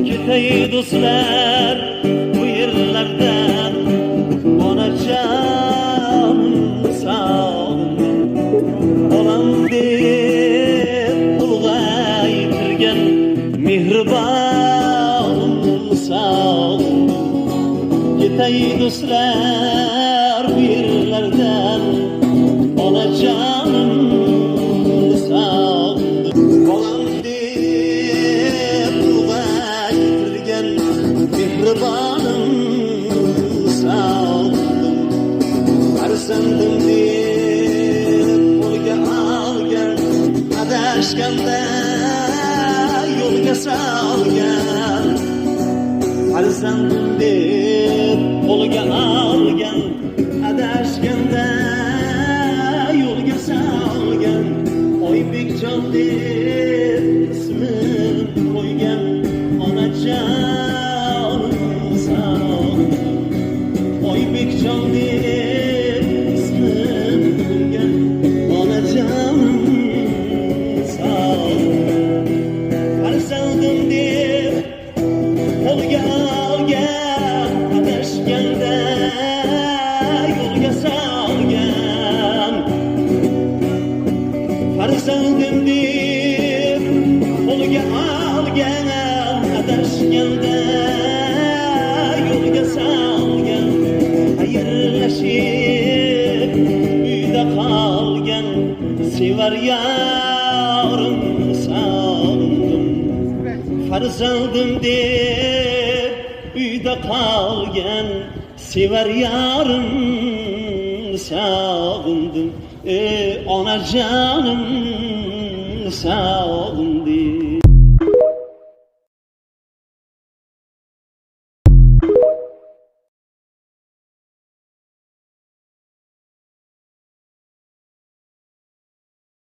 Ketay do'stlar bu yerlardan, onajon sog' bolam deb ulg'aytirgan mehribon sog'. Ketay do'stlar bu yerlardan, onajonim sog' bolam deb ulg'aytirgan mehribonim sog'. Farzandim deb qo'lga olgan, adashganda yo'lga solgan. Farzandim deb qo'lga olgan, adashganda yo'lga solgan. Oybekjon deb ismin qo'ygan, onajon sog'. Oybekjon deb ismin qo'ygan, onajon sog'. Farzandim deb qo'lga olgan, adashganda yo'lga solgan. Farzandim deb qo'lga olgan, adashganda yo'lga solgan. Xayrlashib uyda qolgan, sevar yorim sog'indim. Farzandim deb uyda qolgan, sevar yorim sog'indim. Onajonim sog'indim.